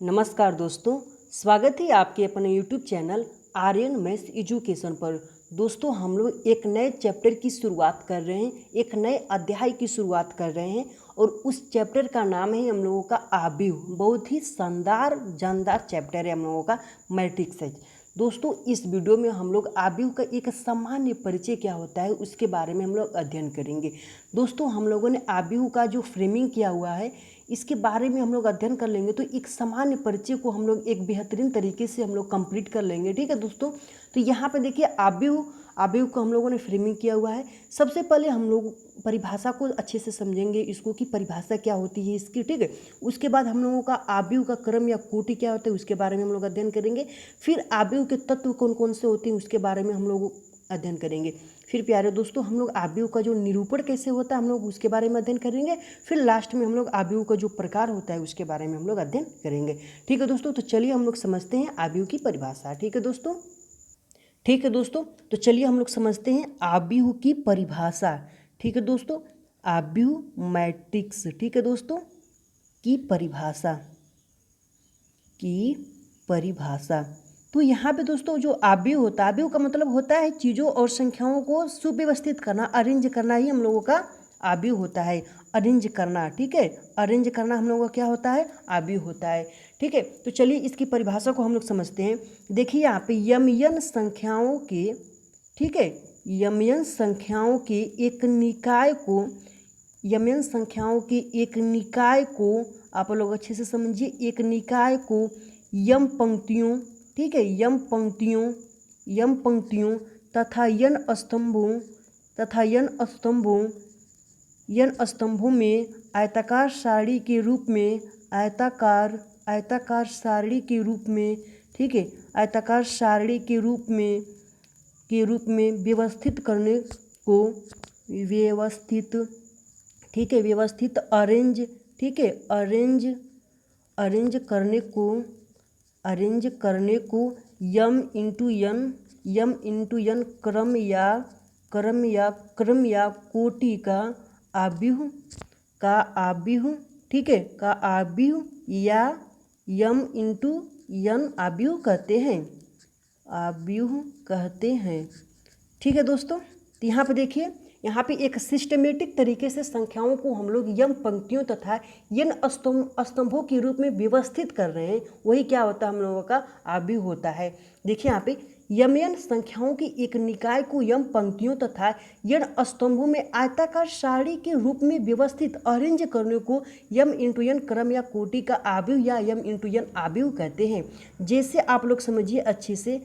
नमस्कार दोस्तों, स्वागत है आपके अपने YouTube channel Aryan maths education पर। दोस्तों, हम लोग एक नए चैप्टर की शुरुआत कर रहे हैं, एक नए अध्याय की शुरुआत कर रहे हैं और उस चैप्टर का नाम है हम लोगों का आव्यूह। बहुत ही शानदार जानदार चैप्टर है हम लोगों का मैट्रिक्स है। दोस्तों, इस वीडियो में हम लोग आव्यूह का एक सामान्य परिचय क्या होता है उसके बारे में हम लोग अध्ययन करेंगे। दोस्तों, हम लोगों ने आव्यूह का जो फ्रेमिंग किया हुआ है इसके बारे में हम लोग अध्ययन कर लेंगे। तो एक सामान्य परिचय को हम लोग एक बेहतरीन तरीके से हम लोग कंप्लीट कर लेंगे। ठीक है दोस्तों, तो यहाँ पे देखिए आव्यूह को हम लोगों ने फ्रेमिंग किया हुआ है। सबसे पहले हम लोग परिभाषा को अच्छे से समझेंगे, इसको कि परिभाषा क्या होती है इसकी। ठीक है, उसके बाद हम लोगों का आव्यूह का क्रम या कोटि क्या होता है उसके बारे में हम लोग अध्ययन करेंगे। फिर आव्यूह के तत्व कौन कौन से होते हैं उसके बारे में हम लोग अध्ययन करेंगे। फिर प्यारे दोस्तों, हम लोग आव्यूह का जो निरूपण कैसे होता है हम लोग उसके बारे में अध्ययन करेंगे। फिर लास्ट में हम लोग आव्यूह का जो प्रकार होता है उसके बारे में हम लोग अध्ययन करेंगे। ठीक है दोस्तों, तो चलिए हम लोग समझते हैं आव्यूह की परिभाषा। ठीक है दोस्तों, तो चलिए हम लोग समझते हैं आव्यूह की परिभाषा। ठीक है दोस्तों, आव्यूह मैट्रिक्स, ठीक है दोस्तों, की परिभाषा। तो यहाँ पे दोस्तों जो आव्यूह होता है, आव्यूह का मतलब होता है चीज़ों और संख्याओं को सुव्यवस्थित करना, अरेंज करना ही हम लोगों का आव्यूह होता है। अरेंज करना, ठीक है, अरेंज करना हम लोगों का क्या होता है, आव्यूह होता है। ठीक है, तो चलिए इसकी परिभाषा को हम लोग समझते हैं। देखिए यहाँ पे यमयन संख्याओं के, ठीक है, यमयन संख्याओं के एक निकाय को, यमयन संख्याओं के एक निकाय को आप लोग अच्छे से समझिए, एक निकाय को यम पंक्तियों, ठीक है, यम पंक्तियों तथा यन स्तंभों में आयताकार सारणी के रूप में, आयताकार सारणी के रूप में, ठीक है, आयताकार सारणी के रूप में व्यवस्थित करने को ठीक है, व्यवस्थित अरेंज, ठीक है, अरेंज करने को यम इंटू यन क्रम या कोटि का आव्यूह, ठीक है, का आव्यूह या यम इंटू यन आव्यूह कहते हैं। ठीक है दोस्तों, तो यहाँ पे देखिए, यहाँ पे एक सिस्टमेटिक तरीके से संख्याओं को हम लोग यम पंक्तियों तथा यन स्तंभों के रूप में व्यवस्थित कर रहे हैं, वही क्या होता है हम लोगों का आव्यूह होता है। देखिए यहाँ पे यमयन संख्याओं की एक निकाय को यम पंक्तियों तथा यन स्तंभों में आयताकार सारणी के रूप में व्यवस्थित अरेंज करने को यम इंटू यन क्रम या कोटि का आव्यूह या यम इंटू यन आव्यूह कहते हैं। जैसे आप लोग समझिए अच्छे से,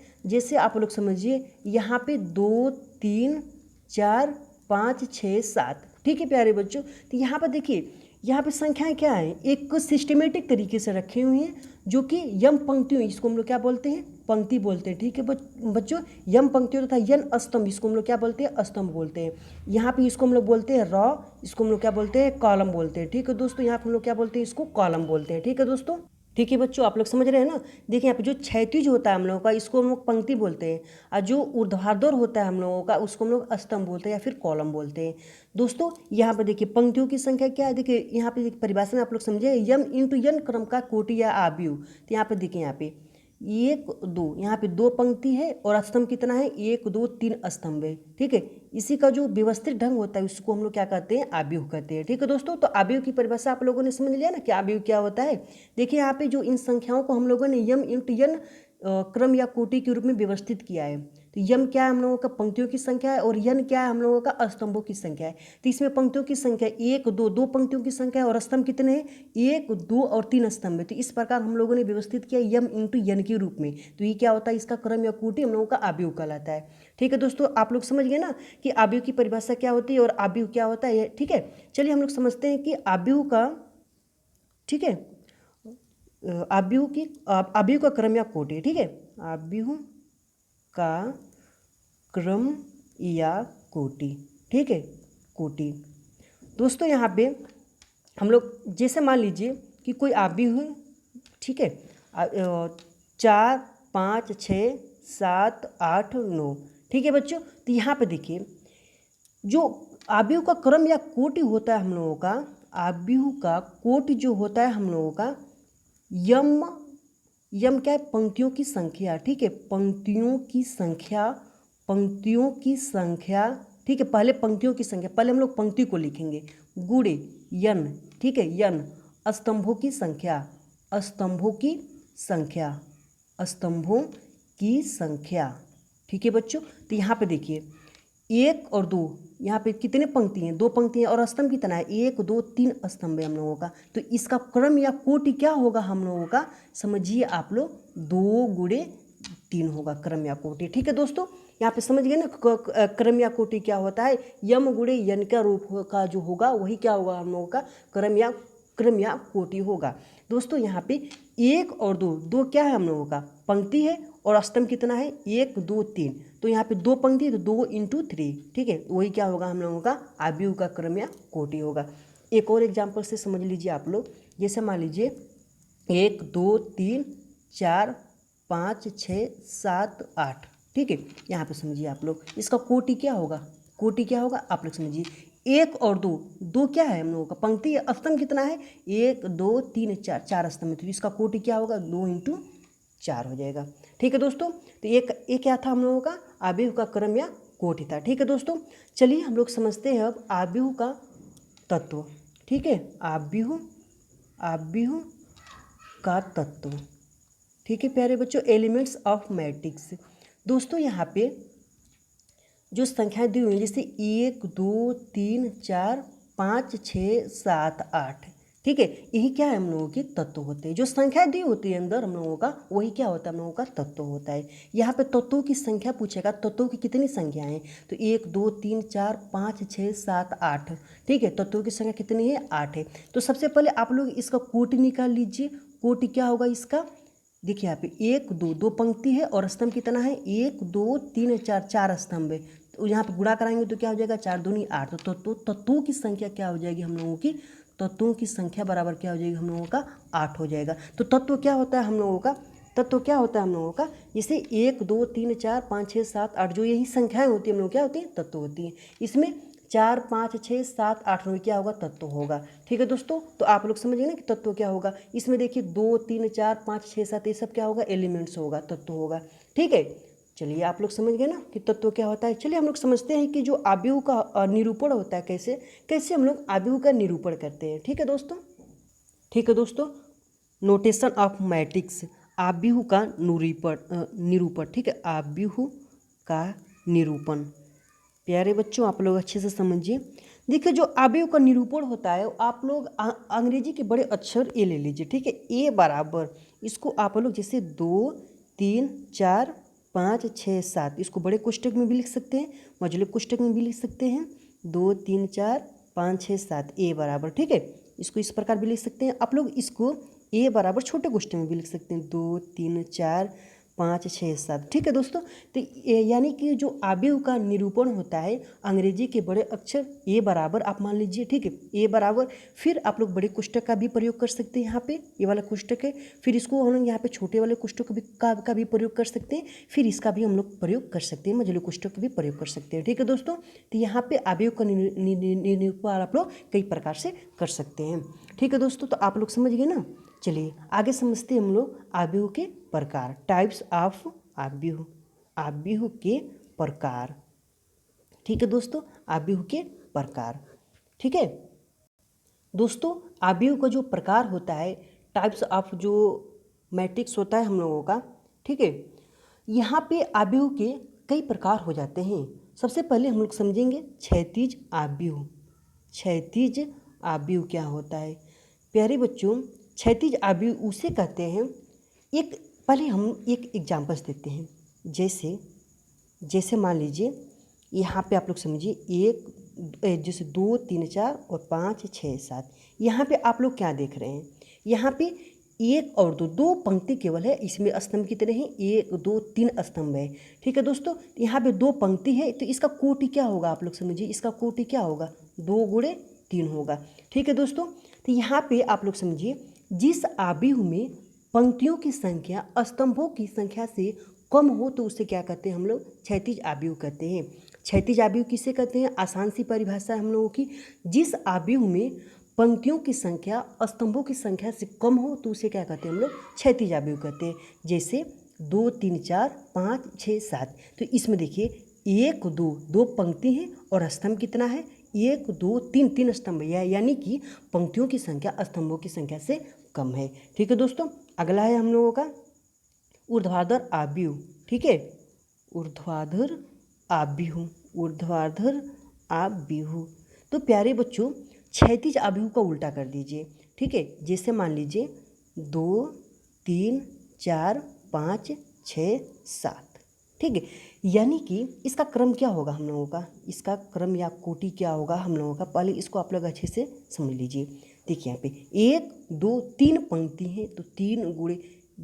यहाँ पे 2 3 4 5 6 7, ठीक है प्यारे बच्चों। तो यहाँ पर देखिए, यहाँ पे संख्याएं क्या हैं, एक सिस्टमेटिक तरीके से रखे हुए हैं जो कि यम पंक्तियों, इसको हम लोग क्या बोलते हैं, पंक्ति बोलते हैं। ठीक है बच्चों, यम पंक्तियों तथा यन स्तंभ, इसको हम लोग क्या बोलते हैं, स्तंभ बोलते हैं। यहाँ पे इसको हम लोग बोलते हैं रॉ, इसको हम लोग क्या बोलते हैं, कॉलम बोलते हैं। ठीक है दोस्तों, यहाँ पे हम लोग क्या बोलते हैं, इसको कॉलम बोलते हैं। ठीक है दोस्तों, ठीक है बच्चों, आप लोग समझ रहे हैं ना। देखिए यहाँ पे जो क्षैतिज होता है हम लोगों का, इसको हम लोग पंक्ति बोलते हैं, और जो ऊर्ध्वाधर होता है हम लोगों का उसको हम लोग स्तंभ बोलते हैं या फिर कॉलम बोलते हैं। दोस्तों यहाँ पर देखिए पंक्तियों की संख्या क्या है, देखिए यहाँ पे परिभाषा में आप लोग समझे, यम इंटू यन क्रम का कोटि या आव्यूह। तो यहाँ पे देखिए, यहाँ पे 1 2, यहाँ पे 2 पंक्ति है और स्तंभ कितना है, 1 2 3 स्तंभ है। ठीक है, इसी का जो व्यवस्थित ढंग होता है उसको हम लोग क्या कहते हैं, आव्यूह कहते हैं। ठीक है दोस्तों, तो आव्यूह की परिभाषा आप लोगों ने समझ लिया ना कि आव्यूह क्या होता है। देखिए यहाँ पे जो इन संख्याओं को हम लोगों ने यम इंटू यन क्रम या कोटि के रूप में व्यवस्थित किया है। तो यम क्या है, हम लोगों का पंक्तियों की संख्या है, और यन क्या है, हम लोगों का स्तंभों की संख्या है। तो इसमें पंक्तियों की संख्या 1 2, 2 पंक्तियों की संख्या है, और स्तंभ कितने हैं, 1 2 और 3 स्तंभ है। तो इस प्रकार हम लोगों ने व्यवस्थित किया यम इंटू यन के रूप में। तो ये क्या होता है, इसका क्रम या कोटि हम लोगों का आव्यूह कहलाता है। ठीक है दोस्तों, आप लोग समझ गए ना कि आव्यूह की परिभाषा क्या होती है और आव्यूह क्या होता है। ठीक है, चलिए हम लोग समझते हैं कि आव्यूह का, ठीक है, आव्यूह का क्रम या कोटि। ठीक है, आव्यूह का क्रम या कोटि, ठीक है, कोटि। दोस्तों यहाँ पे हम लोग जैसे मान लीजिए कि कोई आव्यूह है, ठीक है, 4 5 6 7 8 9, ठीक है बच्चों। तो यहाँ पे देखिए जो आव्यूह का क्रम या कोटि होता है हम लोगों का, आव्यूह का कोटि जो होता है हम लोगों का, यम, यम क्या है? पंक्तियों की संख्या, ठीक है, पंक्तियों की संख्या, पंक्तियों की संख्या, ठीक है, पहले पंक्तियों की संख्या, पहले हम लोग पंक्ति को लिखेंगे, गुणे यन, ठीक है, यन, स्तंभों की संख्या, स्तंभों की संख्या, स्तंभों की संख्या, ठीक है बच्चों। तो यहाँ पे देखिए 1 और 2, यहाँ पे कितने पंक्ति हैं? 2 पंक्ति हैं, और स्तंभ कितना है? 1 2 3 स्तंभ है हम लोगों का। तो इसका क्रम या कोटि क्या होगा हम लोगों का? समझिए आप लोग, 2 गुणे 3 होगा क्रम या कोटि, ठीक है दोस्तों। यहाँ पे समझ गए ना क्रम या कोटि क्या होता है? यम गुणे यन का रूप का जो होगा वही क्या होगा हम लोगों का? क्रम या कोटि होगा दोस्तों। यहाँ पे 1 और 2, 2 क्या है हम लोगों का? पंक्ति है, और स्तंभ कितना है? 1 2 3। तो यहाँ पे 2 पंक्ति है तो 2 × 3, ठीक है, वही क्या होगा हम लोगों का? आव्यूह का क्रम या कोटि होगा। एक और एग्जाम्पल से समझ लीजिए आप लोग, जैसे मान लीजिए 1 2 3 4 5 6 7 8, ठीक है। यहाँ पे समझिए आप लोग, इसका कोटि क्या होगा? कोटि क्या होगा आप लोग समझिए। 1 और 2, 2 क्या है हम लोगों का? पंक्ति है। स्तंभ कितना है? 1 2 3 4, 4 स्तंभ, तो इसका कोटि क्या होगा? 2 × 4 हो जाएगा, ठीक है दोस्तों। तो ये क्या था हम लोगों का? आव्यूह का क्रम या कोटि था, ठीक है दोस्तों। चलिए हम लोग समझते हैं अब आव्यूह का तत्व, ठीक है, आव्यूह का तत्व, ठीक है प्यारे बच्चों। एलिमेंट्स ऑफ मैट्रिक्स दोस्तों, यहाँ पे जो संख्याएं दी हुई हैं, जैसे 1 2 3 4 5 6 7 8, ठीक है, यही क्या है? हम लोगों के तत्व होते हैं। जो संख्याएं दी होती है अंदर हम लोगों का, वही क्या होता है? हम लोगों का तत्व होता है। यहाँ पे तत्वों की संख्या पूछेगा, तत्वों की कितनी संख्याएं हैं? तो 1 2 3 4 5 6 7 8, ठीक है, तत्वों की संख्या कितनी है? 8 है। तो सबसे पहले आप लोग इसका कोटि निकाल लीजिए। कोटि क्या होगा इसका? देखिए यहाँ पे 1 2, 2 पंक्ति है, और स्तंभ कितना है? 1 2 3 4, 4 स्तंभ है। तो यहाँ पे गुणा कराएंगे तो क्या हो जाएगा? 4 दूनी 8। तो तत्वों की संख्या क्या हो जाएगी हम लोगों की? तत्वों की संख्या बराबर क्या हो जाएगी हम लोगों का? 8 हो जाएगा। तो तत्व क्या होता है हम लोगों का? तत्व क्या होता है हम लोगों का? जैसे 1 2 3 4 5 6 7 8, जो यही संख्याएं होती है हम लोग क्या होती हैं? तत्व होती हैं। इसमें 4 5 6 7 8 में क्या होगा? तत्व होगा, ठीक है दोस्तों। तो आप लोग समझिए ना कि तत्व क्या होगा। इसमें देखिए 2 3 4 5 6 7 ये सब क्या होगा? एलिमेंट्स होगा, तत्व होगा, ठीक है। चलिए आप लोग समझ गए ना कि तत्व क्या होता है। चलिए हम लोग समझते हैं कि जो आव्यूह का निरूपण होता है, कैसे कैसे हम लोग आव्यूह का निरूपण करते हैं, ठीक है दोस्तों। ठीक है दोस्तों, नोटेशन ऑफ मैट्रिक्स, आव्यूह का निरूपण, ठीक है, आव्यूह का निरूपण। प्यारे बच्चों आप लोग अच्छे से समझिए। देखिए जो आव्यूह का निरूपण होता है, आप लोग अंग्रेजी के बड़े अक्षर ए ले लीजिए, ठीक है, ए बराबर, इसको आप लोग जैसे 2 3 4 5 6 7, इसको बड़े कोष्टक में भी लिख सकते हैं, मझोले कोष्टक में भी लिख सकते हैं। 2 3 4 5 6 7 ए बराबर, ठीक है, इसको इस प्रकार भी लिख सकते हैं आप लोग। इसको ए बराबर छोटे कोष्टक में भी लिख सकते हैं, 2 3 4 5 6 7, ठीक है दोस्तों। तो यानी कि जो आव्यूह का निरूपण होता है, अंग्रेजी के बड़े अक्षर ए बराबर आप मान लीजिए, ठीक है, ए बराबर, फिर आप लोग बड़े कोष्टक का भी प्रयोग कर सकते हैं। यहाँ पे ये वाला कोष्टक है, फिर इसको हम लोग यहाँ पे छोटे वाले कोष्टक का भी प्रयोग कर सकते हैं, फिर इसका भी हम लोग प्रयोग कर सकते हैं, मझोले कोष्टक का भी प्रयोग कर सकते हैं, ठीक है दोस्तों। तो यहाँ पे आव्यूह का निरूपण आप लोग कई प्रकार से कर सकते हैं, ठीक है दोस्तों। तो आप लोग समझ गए ना। चलिए आगे समझते हैं हम लोग आव्यूह के प्रकार, टाइप्स ऑफ आव्यूह, आव्यूह के प्रकार, ठीक है दोस्तों, आव्यूह के प्रकार, ठीक है दोस्तों। आव्यूह का जो प्रकार होता है, टाइप्स ऑफ जो मैट्रिक्स होता है हम लोगों का, ठीक है, यहाँ पे आव्यूह के कई प्रकार हो जाते हैं। सबसे पहले हम लोग समझेंगे क्षैतिज आव्यूह। क्षैतिज आव्यूह क्या होता है प्यारे बच्चों? क्षैतिज आव्यूह उसे कहते हैं, एक पहले हम एक एग्जाम्पल्स देते हैं। जैसे मान लीजिए यहाँ पे आप लोग समझिए, जैसे 2 3 4 और 5 6 7, यहाँ पे आप लोग क्या देख रहे हैं? यहाँ पे 1 और 2, 2 पंक्ति केवल है, इसमें स्तंभ कितने हैं? 1 2 3 स्तंभ है, ठीक है दोस्तों। यहाँ पे 2 पंक्ति है, तो इसका कोटि क्या होगा आप लोग समझिए, इसका कोटि क्या होगा? 2 × 3 होगा, ठीक है दोस्तों। तो यहाँ पे आप लोग समझिए, जिस आव्यूह में पंक्तियों की संख्या स्तंभों की संख्या से कम हो तो उसे क्या कहते हैं हम लोग? क्षैतिज आव्यूह कहते हैं। क्षैतिज आव्यूह किसे कहते हैं? आसान सी परिभाषा है हम लोगों की, जिस आव्यूह में पंक्तियों की संख्या स्तंभों की संख्या से कम हो तो उसे क्या कहते हैं हम लोग, क्षैतिज आव्यूह कहते हैं। जैसे 2 3 4 5 6 7। तो इसमें देखिए 1 2 2 पंक्ति हैं और स्तंभ कितना है, 1 2 3 3 स्तंभ है, यानी कि पंक्तियों की संख्या स्तंभों की संख्या से कम है। ठीक है दोस्तों, अगला है हम लोगों का ऊर्ध्वाधर आव्यूह। ठीक है, ऊर्ध्वाधर आव्यूह, ऊर्ध्वाधर आव्यूह। तो प्यारे बच्चों, क्षैतिज आव्यूह का उल्टा कर दीजिए। ठीक है, जैसे मान लीजिए 2 3 4 5 6 7। ठीक है, यानी कि इसका क्रम क्या होगा हम लोगों का, इसका क्रम या कोटि क्या होगा हम लोगों का, पहले इसको आप लोग अच्छे से समझ लीजिए। देखिए यहाँ पे 1 2 3 पंक्ति है तो 3 गुणे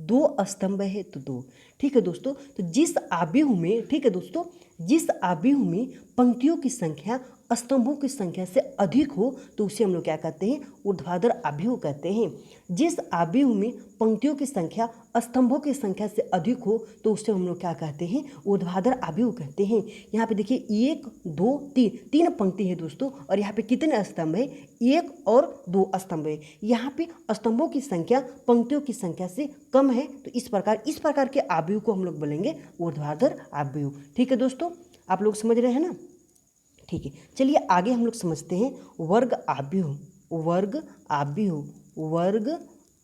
2 स्तंभ है तो 2। ठीक है दोस्तों, तो जिस आव्यूह में, ठीक है दोस्तों, जिस आव्यूह में पंक्तियों की संख्या स्तंभों की संख्या से अधिक हो तो उसे हम लोग क्या कहते हैं, ऊर्ध्वाधर आव्यूह कहते हैं। जिस आव्यूह में पंक्तियों की संख्या स्तंभों की संख्या से अधिक हो तो उसे हम लोग क्या कहते हैं, ऊर्ध्वाधर आव्यूह कहते हैं। यहाँ पे देखिए 1 2 3 3 पंक्ति है दोस्तों, और यहाँ पे कितने स्तंभ है, 1 और 2 स्तंभ है। यहाँ पे स्तंभों की संख्या पंक्तियों की संख्या से कम है, तो इस प्रकार के आव्यूह को हम लोग बोलेंगे ऊर्ध्वाधर आव्यूह। ठीक है दोस्तों, आप लोग समझ रहे हैं ना। ठीक है, चलिए आगे हम लोग समझते हैं वर्ग आव्यूह, वर्ग आव्यूह, वर्ग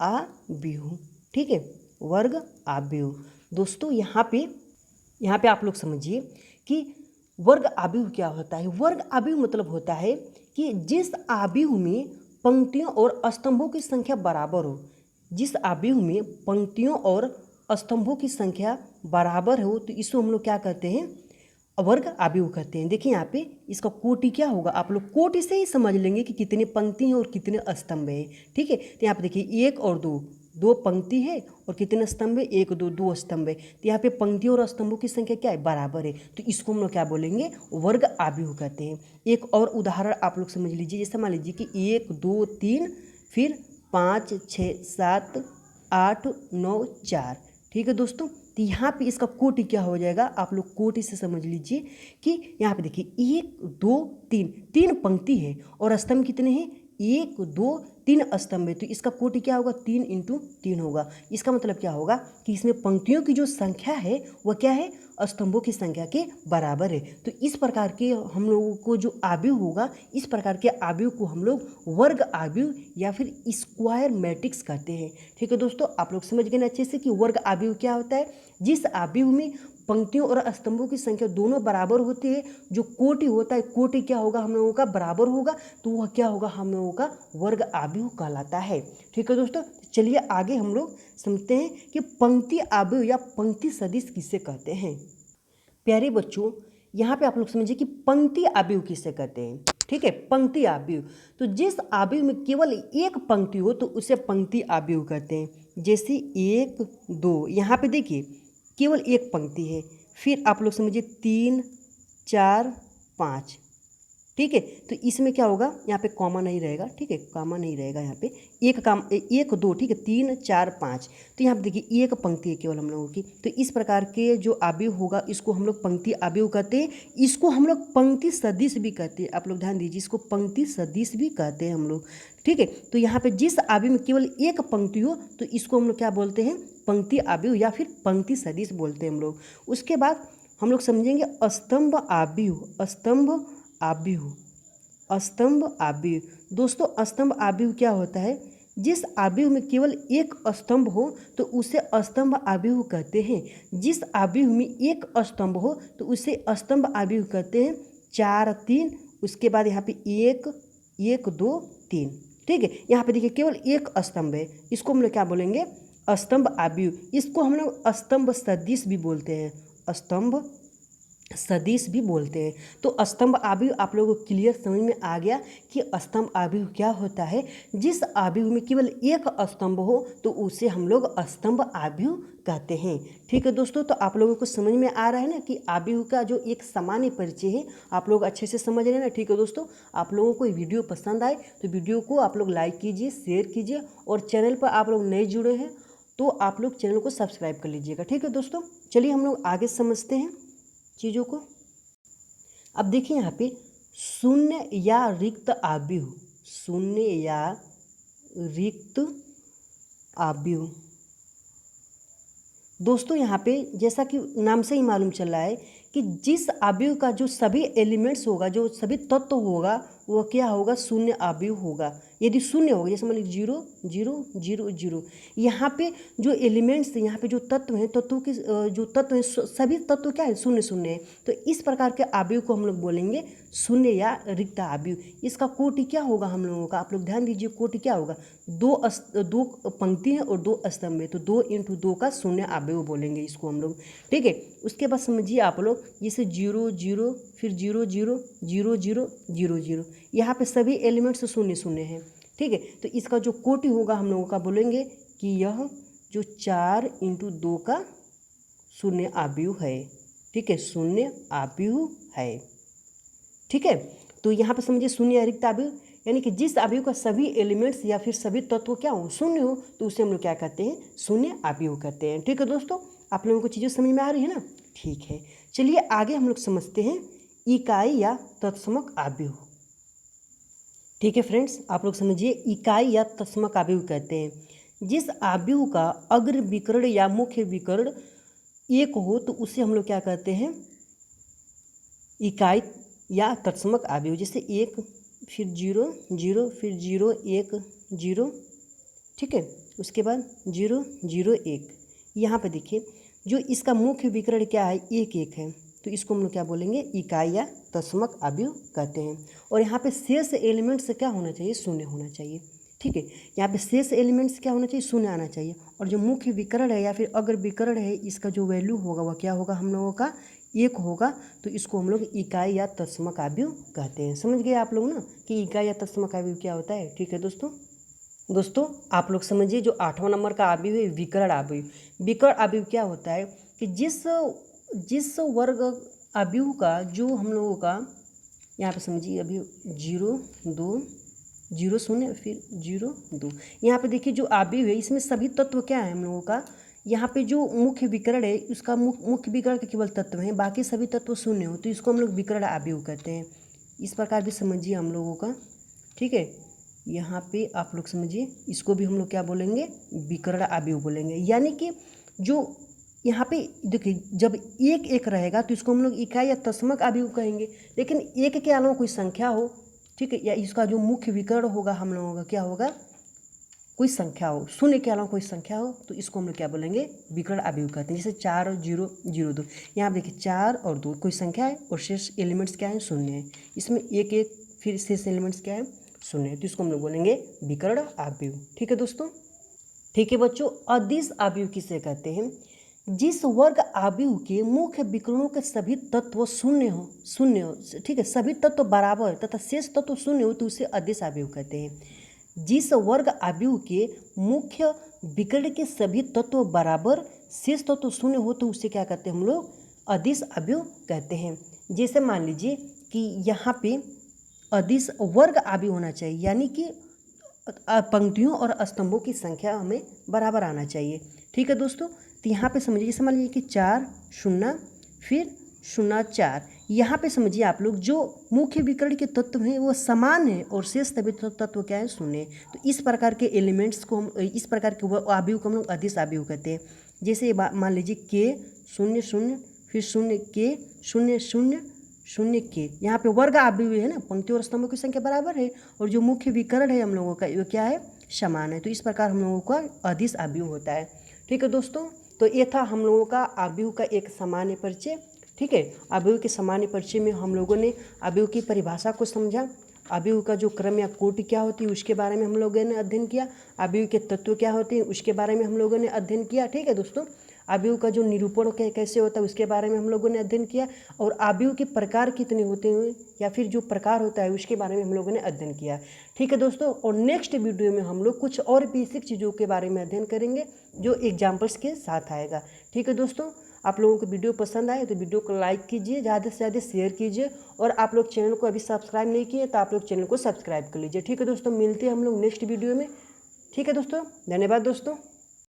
आव्यूह। ठीक है, वर्ग आव्यूह। दोस्तों यहाँ पे आप लोग समझिए कि वर्ग आव्यूह क्या होता है। वर्ग आव्यूह मतलब होता है कि जिस आव्यूह में पंक्तियों और स्तंभों की संख्या बराबर हो, जिस आव्यूह में पंक्तियों और स्तंभों की संख्या बराबर हो तो इसको हम लोग क्या कहते हैं, वर्ग आव्यूह कहते हैं। देखिए यहाँ पे इसका कोटि क्या होगा, आप लोग कोटि से ही समझ लेंगे कि कितने पंक्ति हैं और कितने स्तंभ हैं। ठीक है, तो यहाँ पे देखिए 1 और 2, 2 पंक्ति है और कितने स्तंभ है, 1 2 2 स्तंभ है। तो यहाँ पे पंक्तियों और स्तंभों की संख्या क्या है, बराबर है, तो इसको हम लोग क्या बोलेंगे, वर्ग आव्यूह कहते हैं। एक और उदाहरण आप लोग समझ लीजिए, जैसे मान लीजिए कि 1 2 3 फिर 5 6 7 8 9 4। ठीक है दोस्तों, तो यहाँ पे इसका कोटि क्या हो जाएगा, आप लोग कोटि से समझ लीजिए कि यहाँ पे देखिए 1 2 3 3 पंक्ति है और स्तंभ कितने हैं, 1 2 3 स्तंभ है, तो इसका कोटि क्या होगा, 3 × 3 होगा। इसका मतलब क्या होगा कि इसमें पंक्तियों की जो संख्या है वह क्या है, स्तंभों की संख्या के बराबर है। तो इस प्रकार के हम लोगों को जो आव्यूह होगा, इस प्रकार के आव्यूह को हम लोग वर्ग आव्यूह या फिर स्क्वायर मैट्रिक्स कहते हैं। ठीक है दोस्तों, आप लोग समझ गए ना अच्छे से कि वर्ग आव्यूह क्या होता है। जिस आव्यूह में पंक्तियों और स्तंभों की संख्या दोनों बराबर होती है, जो कोटि होता है, कोटि क्या होगा हम लोगों का, बराबर होगा, तो वह क्या होगा, हम लोगों का वर्ग आव्यूह कहलाता है। ठीक है दोस्तों, चलिए आगे हम लोग समझते हैं कि पंक्ति आव्यूह या पंक्ति सदिश किसे कहते हैं। प्यारे बच्चों, यहाँ पे आप लोग समझिए कि पंक्ति आव्यूह किसे कहते हैं। ठीक है, पंक्ति आव्यूह, तो जिस आव्यूह में केवल एक पंक्ति हो तो उसे पंक्ति आव्यूह कहते हैं। जैसे 1 2, यहाँ पे देखिए केवल एक पंक्ति है, फिर आप लोग समझिए 3 4 5। ठीक है, तो इसमें क्या होगा, यहाँ पे कॉमा नहीं रहेगा। ठीक है, कॉमा नहीं रहेगा यहाँ पे, 1 2, ठीक है, 3 4 5। तो यहाँ पे देखिए एक पंक्ति है केवल हम लोगों की, तो इस प्रकार के जो आव्यूह होगा इसको हम लोग पंक्ति आव्यूह कहते हैं। इसको हम लोग पंक्ति सदिश भी कहते हैं। आप लोग ध्यान दीजिए, इसको पंक्ति सदिश भी कहते हैं हम लोग। ठीक है, तो यहाँ पे जिस आव्यूह में केवल एक पंक्ति हो तो इसको हम लोग क्या बोलते हैं, पंक्ति आव्यूह या फिर पंक्ति सदिश बोलते हैं हम लोग। उसके बाद हम लोग समझेंगे स्तंभ आव्यूह, स्तंभ आव्यूह, स्तंभ आव्यूह। दोस्तों स्तंभ आव्यूह क्या होता है, जिस आव्यूह में केवल एक स्तंभ हो तो उसे स्तंभ आव्यूह कहते हैं। जिस आव्यूह में एक स्तंभ हो तो उसे स्तंभ आव्यूह कहते हैं। 4 3, उसके बाद यहाँ पे 1 1 2 3। ठीक है, यहाँ पे देखिए केवल एक स्तंभ है, इसको हम लोग क्या बोलेंगे, स्तंभ आव्यूह। इसको हम लोग स्तंभ सदिश भी बोलते हैं, स्तंभ सदिश भी बोलते हैं। तो स्तंभ आव्यूह आप लोगों को क्लियर समझ में आ गया कि स्तंभ आव्यूह क्या होता है। जिस आव्यूह में केवल एक स्तंभ हो तो उसे हम लोग स्तंभ आव्यूह कहते हैं। ठीक है दोस्तों, तो आप लोगों को समझ में आ रहा है ना कि आव्यूह का जो एक सामान्य परिचय है आप लोग अच्छे से समझ रहे हैं ना। ठीक है दोस्तों, आप लोगों को वीडियो पसंद आए तो वीडियो को आप लोग लाइक कीजिए, शेयर कीजिए, और चैनल पर आप लोग नए जुड़े हैं तो आप लोग चैनल को सब्सक्राइब कर लीजिएगा। ठीक है दोस्तों, चलिए हम लोग आगे समझते हैं चीज़ों को। अब देखिए यहाँ पे शून्य या रिक्त आव्यूह, शून्य या रिक्त आव्यूह। दोस्तों यहाँ पे जैसा कि नाम से ही मालूम चल रहा है कि जिस आव्यूह का जो सभी एलिमेंट्स होगा, जो सभी तत्व होगा, वो क्या होगा, शून्य आव्यूह होगा। यदि शून्य होगा, जैसे मान लीजिए 0 0 0 0, यहाँ पे जो एलिमेंट्स, यहाँ पे जो तत्व हैं, तत्वों के जो तत्व हैं, सभी तत्व क्या है, शून्य शून्य है। तो इस प्रकार के आव्यूह को हम लोग बोलेंगे शून्य या रिक्त आव्यूह। इसका कोटि क्या होगा हम लोगों का, आप लोग ध्यान दीजिए, कोटि क्या होगा, दो पंक्ति है और 2 स्तंभ है, तो 2 × 2 का शून्य आव्यूह बोलेंगे इसको हम लोग। ठीक है, उसके बाद समझिए आप लोग, जैसे 0 0 फिर 0 0 0 0 0 0, यहाँ पे सभी एलिमेंट्स शून्य शून्य हैं। ठीक है, तो इसका जो कोटि होगा हम लोगों का बोलेंगे कि यह जो 4 × 2 का शून्य आव्यूह है। ठीक है, शून्य आव्यूह है। ठीक है, तो यहाँ पे समझिए शून्य या रिक्त आव्यूह, यानी कि जिस आव्यूह का सभी एलिमेंट्स या फिर सभी तत्व क्या हो, शून्य हो, तो उसे हम लोग क्या कहते हैं, शून्य आव्यूह कहते हैं। ठीक है दोस्तों, आप लोगों को चीज़ें समझ में आ रही है ना। ठीक है, चलिए आगे हम लोग समझते हैं इकाई या तत्समक आव्यूह। ठीक है फ्रेंड्स, आप लोग समझिए, इकाई या तत्समक आव्यूह कहते हैं जिस आव्यूह का अग्र विकर्ण या मुख्य विकर्ण एक हो, तो उसे हम लोग क्या कहते हैं, इकाई या तत्समक आव्यूह। जैसे 1 फिर 0 0 फिर 0 1 0, ठीक है, उसके बाद 0 0 1। यहाँ पे देखिए जो इसका मुख्य विकर्ण क्या है, 1 1 है, तो इसको हम लोग क्या बोलेंगे, इकाई या तत्समक आव्यूह कहते हैं। और यहाँ पे शेष एलिमेंट्स क्या होना चाहिए, शून्य होना चाहिए। ठीक है, यहाँ पे शेष एलिमेंट्स क्या होना चाहिए, शून्य आना चाहिए। और जो मुख्य विकर्ण है या फिर अग्र विकर्ण है, इसका जो वैल्यू होगा वह क्या होगा, हम लोगों का 1 होगा, तो इसको हम लोग इकाई या तत्समक आव्यूह कहते हैं। समझ गए आप लोग ना कि इकाई या तत्समक आव्यूह क्या होता है। ठीक है दोस्तों आप लोग समझिए, जो 8वां नंबर का आव्यूह है विकर्ण आव्यूह। विकर्ण आव्यूह क्या होता है कि जिस वर्ग आव्यूह का जो हम लोगों का, यहाँ पे समझिए अभी 0 2 0 0 फिर 0 2, यहाँ पे देखिए जो आव्यूह है इसमें सभी तत्व क्या है हम लोगों का, यहाँ पे जो मुख्य विकर्ण है उसका मुख्य विकर्ण के केवल तत्व हैं, बाकी सभी तत्व शून्य हो, तो इसको हम लोग विकर्ण आव्यूह कहते हैं। इस प्रकार भी समझिए हम लोगों का। ठीक है, यहाँ पे आप लोग समझिए, इसको भी हम लोग क्या बोलेंगे, विकर्ण आव्यूह बोलेंगे। यानी कि जो यहाँ पे देखिए जब 1 1 रहेगा तो इसको हम लोग इकाई या तत्समक आव्यूह कहेंगे। लेकिन 1 के अलावा कोई संख्या हो, ठीक है, या इसका जो मुख्य विकर्ण होगा हम लोगों का क्या होगा, कोई संख्या हो, शून्य के अलावा कोई संख्या हो, तो इसको हम लोग क्या बोलेंगे, विकर्ण आव्यूह कहते हैं। जैसे 4 और 0 0 2, यहाँ देखिए 4 और 2 कोई संख्या है और शेष एलिमेंट्स क्या है, शून्य है। इसमें 1 1 फिर शेष एलिमेंट्स क्या है, शून्य है, तो इसको हम लोग बोलेंगे विकर्ण आव्यूह। ठीक है दोस्तों। ठीक है बच्चों, अदिश आव्यूह किसे कहते हैं, जिस वर्ग आव्यूह के मुख्य विकर्णों के सभी तत्व शून्य हो, ठीक है, सभी तत्व बराबर तथा शेष तत्व शून्य हो, तो उसे अदिश आव्यूह कहते हैं। जिस वर्ग आव्यूह के मुख्य विकर्ण के सभी तत्व बराबर शेष तत्व शून्य हो, तो उसे क्या कहते हैं हम लोग, अदिश आव्यूह कहते हैं। जैसे मान लीजिए कि यहाँ पे अदिश वर्ग आव्यूह होना चाहिए, यानी कि पंक्तियों और स्तंभों की संख्या हमें बराबर आना चाहिए। ठीक है दोस्तों, तो यहाँ पे समझिए, जैसे मान लीजिए कि 4 0 फिर 0 4, यहाँ पे समझिए आप लोग जो मुख्य विकर्ण के तत्व हैं वो समान है और शेष सभी तत्व क्या है, शून्य। तो इस प्रकार के एलिमेंट्स को हम, इस प्रकार के आव्यूह को हम लोग अदिश आव्यूह कहते हैं। जैसे मान लीजिए k 0 0 फिर 0 k 0 0 0 k, यहाँ पे वर्ग आव्यूह है ना, पंक्ति और स्तंभों की संख्या बराबर है और जो मुख्य विकर्ण है हम लोगों का वो क्या है, समान है। तो इस प्रकार हम लोगों का अदिश आव्यूह होता है। ठीक है दोस्तों, तो ये था हम लोगों का आव्यूह का एक सामान्य परिचय। ठीक है, आव्यूह के सामान्य परिचय में हम लोगों ने आव्यूह की परिभाषा को समझा, आव्यूह का जो क्रम या कोटि क्या होती है उसके बारे में हम लोगों ने अध्ययन किया, आव्यूह के तत्व क्या होते हैं उसके बारे में हम लोगों ने अध्ययन किया। ठीक है दोस्तों, आव्यूह का जो निरूपण कैसे होता है उसके बारे में हम लोगों ने अध्ययन किया, और आव्यूह के प्रकार कितने होते हैं या फिर जो प्रकार होता है उसके बारे में हम लोगों ने अध्ययन किया। ठीक है दोस्तों, और नेक्स्ट वीडियो में हम लोग कुछ और बेसिक चीज़ों के बारे में अध्ययन करेंगे जो एग्जाम्पल्स के साथ आएगा। ठीक है दोस्तों, आप लोगों को वीडियो पसंद आए तो वीडियो को लाइक कीजिए, ज़्यादा से ज़्यादा शेयर कीजिए, और आप लोग चैनल को अभी सब्सक्राइब नहीं किए तो आप लोग चैनल को सब्सक्राइब कर लीजिए। ठीक है दोस्तों, मिलते हैं हम लोग नेक्स्ट वीडियो में। ठीक है दोस्तों, धन्यवाद दोस्तों।